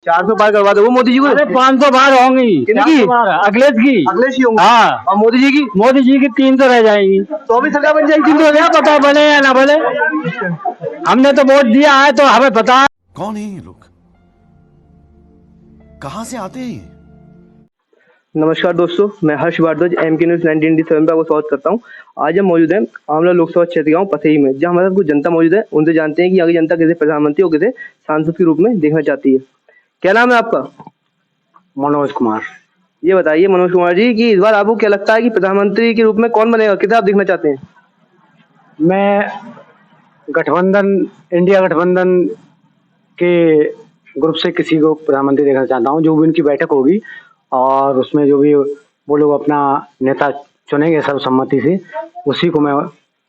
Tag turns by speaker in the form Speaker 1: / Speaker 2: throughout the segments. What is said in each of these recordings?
Speaker 1: 400 पार करवा दो वो मोदी जी को।
Speaker 2: अरे 500 बार होंगी।
Speaker 1: किनकी?
Speaker 2: अखिलेश की।
Speaker 1: अखिलेश जी होंगे।
Speaker 2: हाँ।
Speaker 1: और मोदी जी की?
Speaker 2: मोदी जी की 300 रह जाएगी।
Speaker 1: तो भी सरकार बन जाएगी।
Speaker 2: तो क्या पता बने या ना बने, हमने तो वोट दिया है तो हमें पता है।
Speaker 3: कौन है ये लोग, कहां से आते हैं?
Speaker 1: नमस्कार दोस्तों, मैं हर्ष भारद्वाज MK न्यूज़ 1987 पे आपको स्वागत करता हूं। आज हम मौजूद हैं आंवला लोकसभा क्षेत्र गांव पथई में, जहां हमारे साथ कुछ जनता मौजूद है। उनसे जानते हैं कि आगे जनता किसे प्रधानमंत्री और किसे सांसद के रूप में देखना चाहती है। क्या नाम है आपका?
Speaker 2: मनोज कुमार।
Speaker 1: ये बताइए मनोज कुमार जी कि इस बार आपको क्या लगता है कि प्रधानमंत्री के रूप में कौन बनेगा, किसे आप देखना चाहते हैं?
Speaker 2: मैं गठबंधन, इंडिया गठबंधन के ग्रुप से किसी को प्रधानमंत्री देखना चाहता हूं। जो भी उनकी बैठक होगी और उसमें जो भी वो लोग अपना नेता चुनेंगे सर्वसम्मति से, उसी को मैं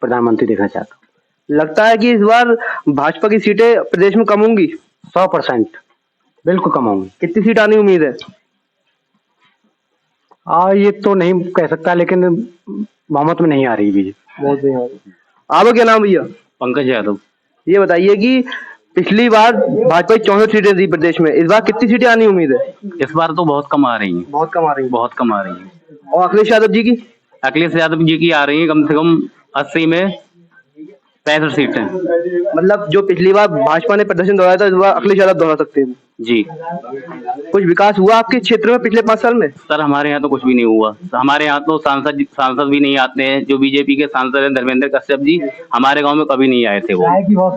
Speaker 2: प्रधानमंत्री देखना चाहता हूँ।
Speaker 1: लगता है कि इस बार भाजपा की सीटें प्रदेश में कम होंगी?
Speaker 2: 100% बिल्कुल कम होंगी।
Speaker 1: कितनी सीट आने की उम्मीद है?
Speaker 2: ये तो नहीं कह सकता, लेकिन बहुमत में नहीं आ रही बीजेपी।
Speaker 1: बहुत नहीं आ रही। आपका क्या नाम भैया?
Speaker 4: पंकज यादव।
Speaker 1: ये बताइए कि पिछली बार भाजपा की 64 सीटें थी प्रदेश में, इस बार कितनी सीटें आने की उम्मीद है?
Speaker 4: इस बार तो बहुत कम आ रही हैं।
Speaker 1: बहुत कम आ रही है।
Speaker 4: बहुत कम आ रही हैं।
Speaker 1: और अखिलेश यादव जी की?
Speaker 4: अखिलेश यादव जी की आ रही हैं कम से कम 80 में 65 सीटें।
Speaker 1: मतलब जो पिछली बार भाजपा ने प्रदर्शन दोहराया था, इस बार अखिलेश यादव दोहरा सकते हैं।
Speaker 4: जी
Speaker 1: कुछ विकास हुआ आपके क्षेत्र में पिछले 5 साल में?
Speaker 4: सर, हमारे यहाँ तो कुछ भी नहीं हुआ। हमारे यहाँ तो सांसद भी नहीं आते हैं। जो बीजेपी के सांसद हैं धर्मेंद्र कश्यप जी, हमारे गाँव में कभी नहीं आए थे वो।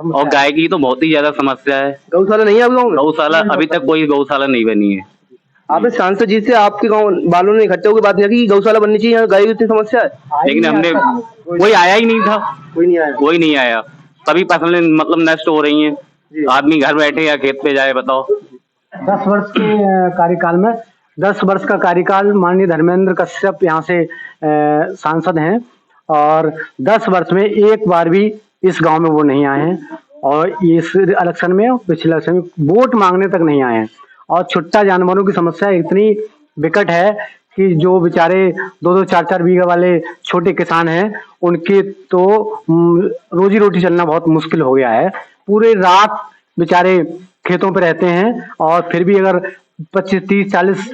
Speaker 4: और गाय की तो बहुत ही ज्यादा समस्या है।
Speaker 1: गौशाला नहीं है आपके गाँव में?
Speaker 4: गौशाला अभी तक कोई गौशाला नहीं बनी है।
Speaker 1: आपने सांसद जी से आपके गाँव वालों ने इकट्ठे होकर बात नहीं की कि गौशाला बननी चाहिए, यहाँ गाय की इतनी समस्या है?
Speaker 4: लेकिन हमने कोई आया ही नहीं था।
Speaker 1: कोई नहीं आया।
Speaker 4: कोई नहीं आया। सभी फसलें मतलब नष्ट हो रही हैं। आदमी घर बैठे या खेत पे जाए, बताओ।
Speaker 2: 10 वर्ष के कार्यकाल में 10 वर्ष का कार्यकाल माननीय धर्मेंद्र कश्यप यहाँ से सांसद हैं, और 10 वर्ष में एक बार भी इस गांव में वो नहीं आए हैं, और इस इलेक्शन में, पिछले इलेक्शन में वोट मांगने तक नहीं आए हैं। और छुट्टा जानवरों की समस्या इतनी विकट है कि जो बेचारे 2-2, 4-4 बीघा वाले छोटे किसान हैं, उनके तो रोजी रोटी चलना बहुत मुश्किल हो गया है। पूरे रात बेचारे खेतों पे रहते हैं, और फिर भी अगर 25, 30, 40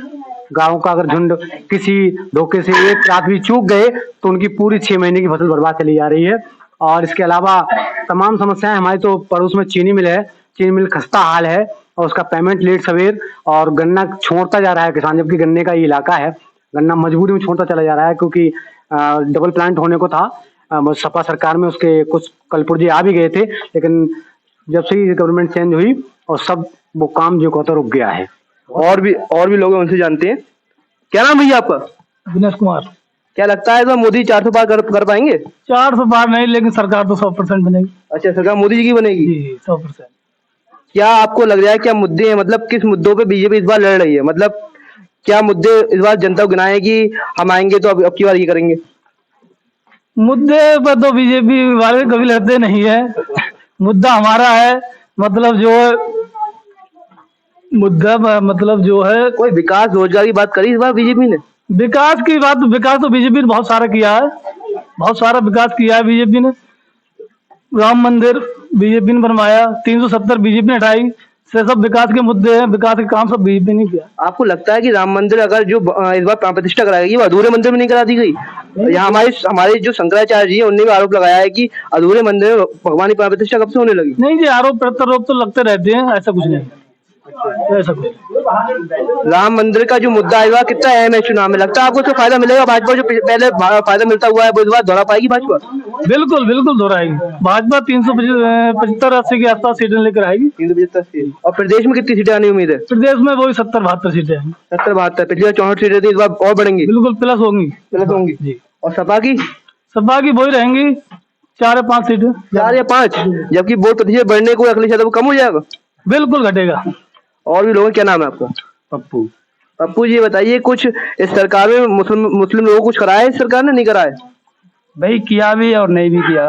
Speaker 2: गाँव का अगर झुंड किसी धोखे से एक रात भी चूक गए तो उनकी पूरी 6 महीने की फसल बर्बाद चली जा रही है। और इसके अलावा तमाम समस्याएं, हमारे तो पड़ोस में चीनी मिल है, चीनी मिल खस्ता हाल है, और उसका पेमेंट लेट सवेर, और गन्ना छोड़ता जा रहा है किसान, जबकि गन्ने का ये इलाका है। गन्ना मजबूरी में छोड़ता चला जा रहा है, क्योंकि डबल प्लांट होने को था सपा सरकार में, उसके कुछ कलपुर्जे आ भी गए थे, लेकिन जब से गवर्नमेंट चेंज हुई और सब वो काम जो कहता रुक गया है।
Speaker 1: और भी लोग हैं, उनसे जानते हैं। क्या नाम भैया आपका?
Speaker 2: दिनेश कुमार।
Speaker 1: क्या लगता है मोदी 400 पार कर पाएंगे?
Speaker 2: 400 पार नहीं, लेकिन सरकार तो 100% बनेगी।
Speaker 1: अच्छा, सरकार मोदी जी की बनेगी?
Speaker 2: जी 100%।
Speaker 1: क्या आपको लग रहा है क्या मुद्दे हैं, मतलब किस मुद्दों पे बीजेपी इस बार लड़ रही है? मतलब क्या मुद्दे इस बार जनता को गिनाए कि हम आएंगे तो अब की बार ये करेंगे?
Speaker 2: मुद्दे पर तो बीजेपी वाले कभी लड़ते नहीं है। मुद्दा हमारा है, मतलब जो है
Speaker 1: कोई विकास रोजगार की बात करी इस बार बीजेपी ने?
Speaker 2: विकास तो बीजेपी ने बहुत सारा किया है, बहुत सारा विकास किया है बीजेपी ने। राम मंदिर बीजेपी ने बनवाया, 370 बीजेपी ने हटाई, से सब विकास के मुद्दे हैं। विकास के काम सब बीजेपी ने किया।
Speaker 1: आपको लगता है कि राम मंदिर अगर जो इस बार प्राण प्रतिष्ठा कराई गई वो अधूरे मंदिर में नहीं करा दी गई? यहाँ हमारे जो शंकराचार्य जी है, उन्होंने भी आरोप लगाया है कि अधूरे मंदिर में भगवान की प्राण प्रतिष्ठा कब से होने लगी?
Speaker 2: नहीं जी, आरोप प्रत्यारोप तो लगते रहते हैं, ऐसा कुछ नहीं, ऐसा कुछ।
Speaker 1: राम मंदिर का जो मुद्दा है वह कितना अहम है चुनाव में? लगता है आपको तो फायदा मिलेगा? भाजपा जो पहले फायदा मिलता हुआ है वो इस बार दोहरा पाएगी भाजपा?
Speaker 2: बिल्कुल दोहराएगी भाजपा। 375-80 के आसपास सीटें लेकर आएगी।
Speaker 1: 375 सीट। और प्रदेश में कितनी सीटें आने की उम्मीद है?
Speaker 2: प्रदेश में वही 70-72 सीटें हैं।
Speaker 1: 70-72। पिछली बार 64 सीटें थी, इस बार और बढ़ेंगी?
Speaker 2: बिल्कुल प्लस होंगी
Speaker 1: जी। और सपा की
Speaker 2: वही रहेंगी, 4 या 5 सीटें।
Speaker 1: 4 या 5, जबकि वोट प्रतिशत बढ़ने को अखिलेश यादव कम हो जाएगा?
Speaker 2: बिल्कुल घटेगा।
Speaker 1: और भी लोग हैं, क्या नाम है आपका? पप्पू जी, बताइए कुछ इस सरकार में मुस्लिम लोगों को कुछ कराया है इस सरकार ने, नहीं कराया?
Speaker 2: भाई किया भी और नहीं भी किया।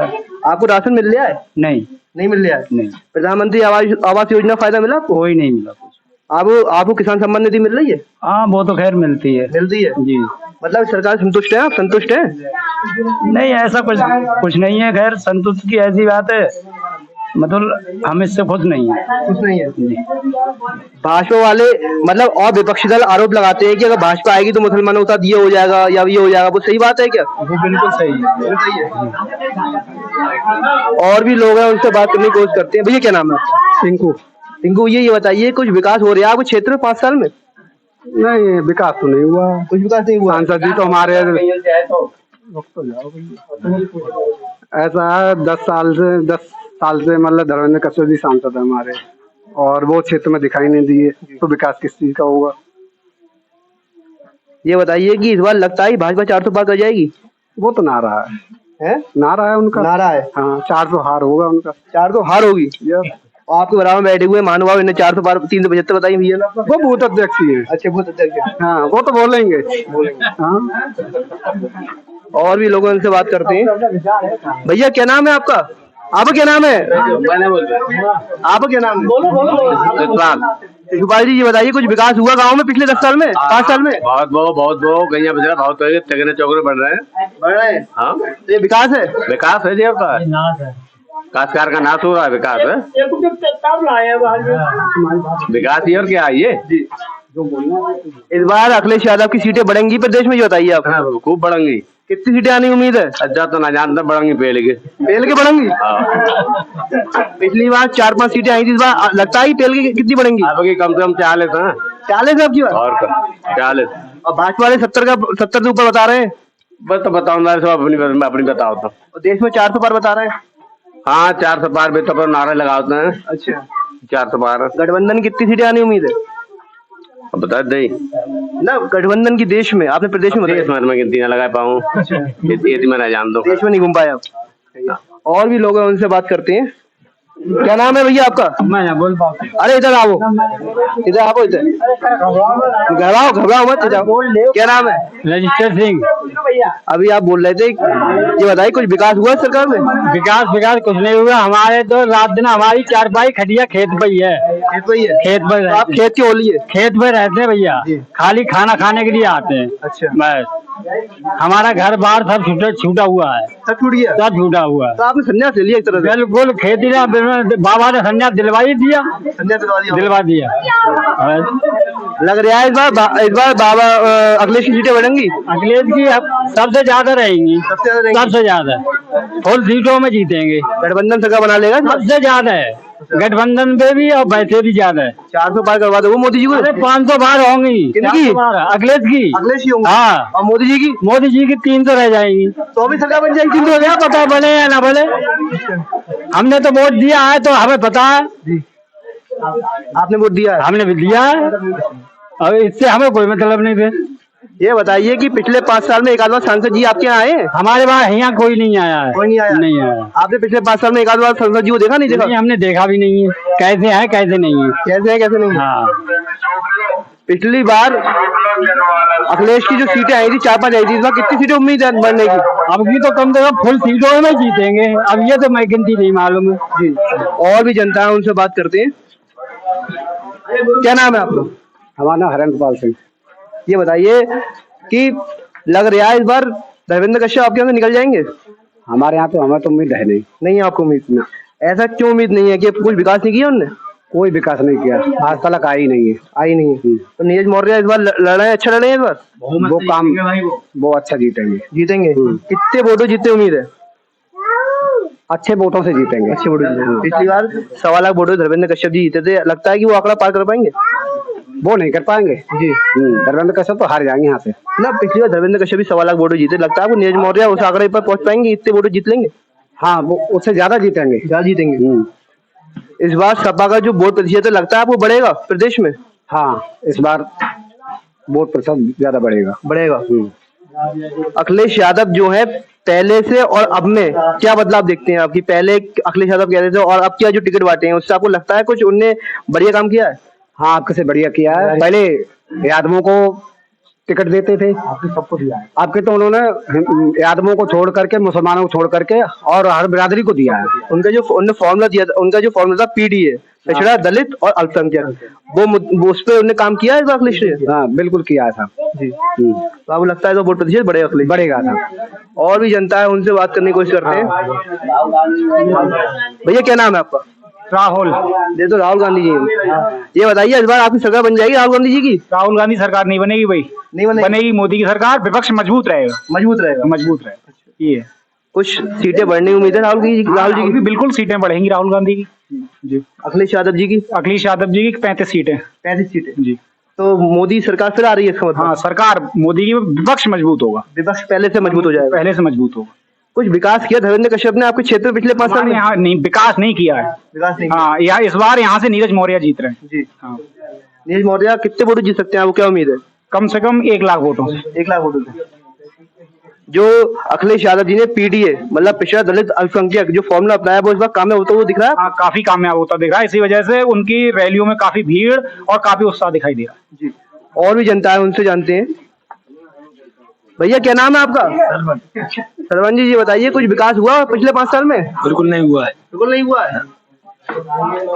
Speaker 1: आपको राशन मिल रहा है? नहीं मिल रहा है।
Speaker 2: नहीं।
Speaker 1: प्रधानमंत्री आवास योजना फायदा मिला आपको?
Speaker 2: कोई नहीं मिला कुछ।
Speaker 1: आपको किसान सम्मान निधि मिल रही है?
Speaker 2: हाँ, वो तो खैर मिलती है जी।
Speaker 1: मतलब सरकार संतुष्ट है? आप संतुष्ट हैं?
Speaker 2: नहीं, ऐसा कुछ नहीं है। खैर संतुष्ट की ऐसी बात है मतलब हम इससे खुश नहीं है।
Speaker 1: कुछ नहीं है। भाजपा वाले मतलब और विपक्षी दल आरोप लगाते हैं कि अगर भाजपा आएगी तो मुसलमानों के साथ ये हो जाएगा या ये हो जाएगा, वो सही बात है क्या?
Speaker 2: वो बिल्कुल सही है।
Speaker 1: बिल्कुल सही है। और भी लोग हैं, उनसे बात करने की कोशिश करते हैं। भैया क्या नाम है आपका?
Speaker 2: टिंकू।
Speaker 1: टिंकू, ये बताइए कुछ विकास हो रहा है आपके क्षेत्र में 5 साल में?
Speaker 2: नहीं, विकास तो नहीं हुआ,
Speaker 1: कुछ विकास नहीं हुआ।
Speaker 2: सांसद जी तो हमारे ऐसा है 10 साल से मतलब धर्मेंद्र कश्यप जी सांसद है हमारे, और वो क्षेत्र में दिखाई नहीं दिए, तो विकास किस चीज का होगा?
Speaker 1: ये बताइए कि इस बार लगता है भाजपा 400 पार कर जाएगी?
Speaker 2: वो तो नारा है नारा है उनका।
Speaker 1: नारा है।
Speaker 2: हाँ, 400 हार होगा उनका।
Speaker 1: 400 हार होगी। और आपके बराबर में बैठे हुए महानुभाव इन्हें 400 पार 375 बताइए भैया।
Speaker 2: वो बूथ अध्यक्ष ही है।
Speaker 1: अच्छे, बहुत अच्छे।
Speaker 2: हाँ, वो तो बोलेंगे। हाँ।
Speaker 1: और भी लोगों से बात करते हैं। भैया क्या नाम है आपका? आपका क्या नाम है? आपका क्या नाम है? इकबाल जी, ये बताइए कुछ विकास हुआ गांव में पिछले 10 साल में, 5 साल में?
Speaker 3: बहुत गैया बजा बहुत तगड़े चौकड़े बढ़ रहे हैं। हाँ,
Speaker 1: ये विकास है।
Speaker 3: विकास है जी आपका। काशकार का नाश हो रहा है, विकास है। विकास ही और क्या है ये?
Speaker 1: इस बार अखिलेश यादव की सीटें बढ़ेंगी प्रदेश में, ये बताइए आप।
Speaker 3: हाँ, खूब बढ़ेंगी।
Speaker 1: कितनी सीटें आने की उम्मीद है?
Speaker 3: अच्छा तो ना जानता, बढ़ेंगी पहले के।
Speaker 1: पेल के बढ़ेंगी।
Speaker 3: हाँ।
Speaker 1: पिछली बार 4-5 सीटें आई थी, इस बार लगता है पेल की कितनी बढ़ेंगी?
Speaker 3: आपकी कम से कम 40 है।
Speaker 1: 40 है आपकी बात?
Speaker 3: और 40।
Speaker 1: और भाजपा वाले 70 से ऊपर बता रहे हैं।
Speaker 3: बस तो बताओ सब अपनी बताओ तो।
Speaker 1: और देश में 400 पार बता रहे हैं।
Speaker 3: हाँ, 400 पार भी तो नारे लगाते हैं।
Speaker 1: अच्छा,
Speaker 3: 400 पार।
Speaker 1: गठबंधन की कितनी सीटें आने की उम्मीद है?
Speaker 3: बता दे
Speaker 1: ना, गठबंधन की देश में, आपने प्रदेश में बताया।
Speaker 3: मैं गिनती ना लगा पाऊँ, ये मैं ना जान दो।
Speaker 1: देश में नहीं घूम पाए आप। और भी लोग हैं, उनसे बात करते हैं। क्या नाम है भैया आपका?
Speaker 2: मैं ना बोल पाऊँ।
Speaker 1: अरे इधर आओ, इधर आओ, इधर घबराओ मत, इधर आओ। क्या नाम है?
Speaker 2: रजिस्टर सिंह।
Speaker 1: अभी आप बोल रहे थे, ये बताइए कुछ विकास हुआ है सरकार में?
Speaker 2: विकास कुछ नहीं हुआ हमारे, तो रात दिन हमारी चारपाई खटिया खेत पे ही है।
Speaker 1: खेत पे ही है?
Speaker 2: खेत पर
Speaker 1: आप खेत की होली है?
Speaker 2: खेत पे रहते हैं भैया, खाली खाना खाने के लिए आते हैं।
Speaker 1: अच्छा,
Speaker 2: बस हमारा घर बार सब छूटा हुआ है।
Speaker 1: सब छूट गया?
Speaker 2: सब छूटा हुआ है।
Speaker 1: तो आपने संन्यास ले लिया एक तरह से?
Speaker 2: बिल्कुल, खेती ना बाबा ने संन्यास दिलवा ही दिया।
Speaker 1: संन्यास
Speaker 2: दिलवा दिया।
Speaker 1: लग रहा है इस बार बाबा अखिलेश की सीटें बढ़ेंगी?
Speaker 2: अखिलेश की सबसे ज्यादा रहेंगी। सबसे ज्यादा फुल सीटों में जीतेंगे।
Speaker 1: गठबंधन सरकार बना लेगा?
Speaker 2: सबसे ज्यादा है गठबंधन पे भी, और वैसे भी ज्यादा है।
Speaker 1: 400 पार करवा दो वो मोदी जी को?
Speaker 2: अरे 500 बार होंगी।
Speaker 1: किनकी?
Speaker 2: अखिलेश की।
Speaker 1: अखिलेश की होंगी।
Speaker 2: हाँ,
Speaker 1: और मोदी जी की?
Speaker 2: मोदी जी की 300 रह जाएंगी।
Speaker 1: तो भी सरकार बन जाएगी?
Speaker 2: 300 क्या पता बने या ना बने, हमने तो वोट दिया है तो हमें पता है।
Speaker 1: आपने वोट दिया है?
Speaker 2: हमने भी दिया है, और इससे हमें कोई मतलब नहीं थे।
Speaker 1: ये बताइए कि पिछले 5 साल में एक आध बार सांसद जी आपके यहाँ आए हैं?
Speaker 2: हमारे वहाँ यहाँ कोई नहीं आया है।
Speaker 1: कोई नहीं आया?
Speaker 2: नहीं आया।
Speaker 1: आपने पिछले 5 साल में एक आध बार सांसद जी को देखा? नहीं देखा?
Speaker 2: नहीं, हमने देखा भी नहीं है, कैसे है कैसे नहीं है।
Speaker 1: कैसे है कैसे नहीं?
Speaker 2: हाँ,
Speaker 1: पिछली बार अखिलेश की जो सीटें आई थी 4-5 आई थी, इस बार कितनी सीटें उम्मीद है बढ़ने की?
Speaker 2: अब की तो कम से कम फुल सीटों में जीतेंगे, अब ये तो मैं गिनती नहीं मालूम है
Speaker 1: जी। और भी जनता है, उनसे बात करते हैं। क्या नाम है आपका?
Speaker 2: हमारा नाम हरेंद्र पाल सिंह।
Speaker 1: ये बताइए कि लग रहा है इस बार धर्मेंद्र कश्यप आपके यहाँ से निकल जाएंगे?
Speaker 2: हमारे यहाँ तो हमें तो उम्मीद है
Speaker 1: नहीं है आपको उम्मीद? ना, ऐसा क्यों उम्मीद नहीं है? कि कुछ विकास नहीं किया उन्होंने?
Speaker 2: कोई विकास नहीं किया, आज तक आई नहीं है।
Speaker 1: आई नहीं है। तो नीरज मौर्य इस बार लड़ रहे हैं, अच्छा लड़ रहे हैं इस बार?
Speaker 2: वो काम वो अच्छा जीतेंगे।
Speaker 1: जीतेंगे? कितने वोटों जीतने उम्मीद है?
Speaker 2: अच्छे वोटों से जीतेंगे।
Speaker 1: अच्छे वोटों जीतेंगे। पिछली बार 1.25 लाख वोटों धर्मेंद्र कश्यप जी जीते थे, लगता है कि वो आंकड़ा पार कर पाएंगे?
Speaker 2: वो नहीं कर पाएंगे
Speaker 1: जी।
Speaker 2: धर्मेंद्र कश्यप तो हार जाएंगे यहाँ से
Speaker 1: ना। पिछली बार धर्मेंद्र कश्यप भी 1.25 लाख वोटों जीते, लगता है वो नीरज मौर्य उस आंकड़े पर पहुंच पाएंगे? इतने वोटों जीत लेंगे?
Speaker 2: हाँ, वो उससे ज्यादा जीतेंगे।
Speaker 1: ज्यादा जीतेंगे। इस बार सपा का जो वोट प्रतिशत है, लगता है वो बढ़ेगा प्रदेश में?
Speaker 2: हाँ, इस बार वोट प्रतिशत ज्यादा बढ़ेगा।
Speaker 1: अखिलेश यादव जो है पहले से और अब में क्या बदलाव देखते हैं आपकी? पहले अखिलेश यादव कहते थे और अब क्या जो टिकट बांटे हैं, उससे आपको लगता है कुछ उनने बढ़िया काम किया है?
Speaker 2: हाँ, आपके से बढ़िया किया है। पहले यादवों को टिकट देते थे, आपने सबको दिया है। आपके तो उन्होंने यादवों को छोड़ करके, मुसलमानों को छोड़ करके और हर बिरादरी को दिया है।
Speaker 1: उनका जो उन्होंने फॉर्मूला दिया था, उनका जो फॉर्मूला था पीडीए, पिछड़ा, दलित और अल्पसंख्यक, वो उस पर उन्होंने काम किया है इस अखिलेश ने?
Speaker 2: हाँ बिल्कुल किया था
Speaker 1: जी। तो आपको लगता है तो वोट प्रतिशत बढ़ेगा अखिलेश?
Speaker 2: बढ़ेगा था।
Speaker 1: और भी जनता है, उनसे बात करने की कोशिश करते हैं। भैया क्या नाम है आपका?
Speaker 2: राहुल।
Speaker 1: ये तो राहुल गांधी जी हैं। ये बताइए इस बार आपकी सरकार बन जाएगी राहुल गांधी जी की?
Speaker 5: राहुल गांधी सरकार नहीं बनेगी भाई,
Speaker 1: नहीं बनेगी?
Speaker 5: बनेगी मोदी की सरकार, विपक्ष मजबूत रहेगा,
Speaker 1: मजबूत रहेगा।
Speaker 5: मजबूत रहेगा। ये है।
Speaker 1: कुछ सीटें बढ़ने की उम्मीद है राहुल जी की?
Speaker 5: बिल्कुल सीटें बढ़ेंगी राहुल गांधी की जी।
Speaker 1: अखिलेश यादव जी की?
Speaker 5: अखिलेश यादव जी की 35 सीटें।
Speaker 1: 35 सीटें
Speaker 5: जी।
Speaker 1: तो मोदी सरकार फिर आ रही है इसका मतलब?
Speaker 5: हाँ, सरकार मोदी की, विपक्ष मजबूत होगा,
Speaker 1: विपक्ष पहले से मजबूत हो जाएगा।
Speaker 5: पहले से मजबूत होगा।
Speaker 1: कुछ विकास किया धर्मेंद्र कश्यप ने आपके क्षेत्र में पिछले 5 साल
Speaker 5: हमारे
Speaker 1: में?
Speaker 5: यहाँ नहीं, विकास नहीं किया है।
Speaker 1: विकास नहीं
Speaker 5: हाँ, इस बार यहाँ से नीरज मौर्य जीत रहे हैं।
Speaker 1: जी।
Speaker 5: हाँ,
Speaker 1: नीरज मौर्य कितने वोट जीत सकते हैं, आपको क्या उम्मीद है?
Speaker 5: कम से कम 1 लाख वोटों से।
Speaker 1: 1 लाख वोटों से। जो अखिलेश यादव जी ने पीडीए मतलब पिछड़ा, दलित, अल्पसंख्यक जो फॉर्मूला अपनाया वो इस बार कामयाब होता हुआ दिख रहा है?
Speaker 5: हाँ, काफी कामयाब होता दिख रहा है। इसी वजह से उनकी रैलियों में काफी भीड़ और काफी उत्साह दिखाई दे रहा है।
Speaker 1: जी। और भी जनता है, उनसे जानते हैं। भैया क्या नाम है आपका? सरवन जी बताइए, कुछ विकास हुआ पिछले 5 साल में?
Speaker 3: बिल्कुल नहीं हुआ है।
Speaker 1: बिल्कुल नहीं हुआ है।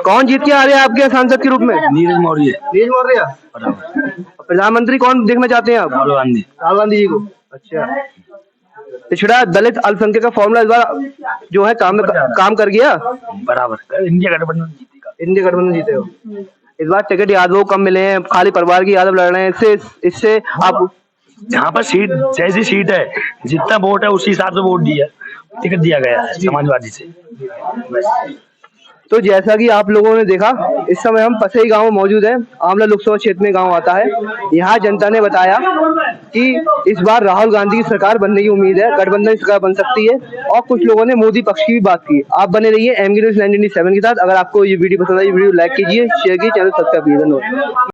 Speaker 1: कौन जीत के आ रहे हैं आपके सांसद के रूप में?
Speaker 3: नीरज मौर्य।
Speaker 1: नीरज मौर्य। प्रधानमंत्री कौन देखना चाहते हैं आप?
Speaker 3: राहुल गांधी।
Speaker 1: राहुल गांधी जी को। अच्छा। पिछड़ा, दलित, अल्पसंख्यक का फॉर्मूला इस बार जो है काम कर गया?
Speaker 3: बराबर इंडिया गठबंधन जीतेगा।
Speaker 1: इंडिया गठबंधन जीते हो। इस बार टिकट यादवों को कम मिले हैं, खाली परिवार की यादव लड़ रहे हैं, इससे आप
Speaker 3: जहाँ पर सीट जैसी सीट है, जितना वोट है उसी हिसाब से वोट दिया, टिकट दिया गया है समाजवादी से।
Speaker 1: तो जैसा कि आप लोगों ने देखा, इस समय हम पसई गांव में मौजूद हैं। आंवला लोकसभा क्षेत्र में गांव आता है। यहाँ जनता ने बताया कि इस बार राहुल गांधी की सरकार बनने की उम्मीद है, गठबंधन की सरकार बन सकती है। और कुछ लोगों ने मोदी पक्ष की भी बात की। आप बने रहिए एमके न्यूज़ 1987 के साथ। अगर आपको ये वीडियो पसंद आई, वीडियो लाइक कीजिए, शेयर कीजिए, चैनल सब्सक्राइब कीजिए। धन्यवाद।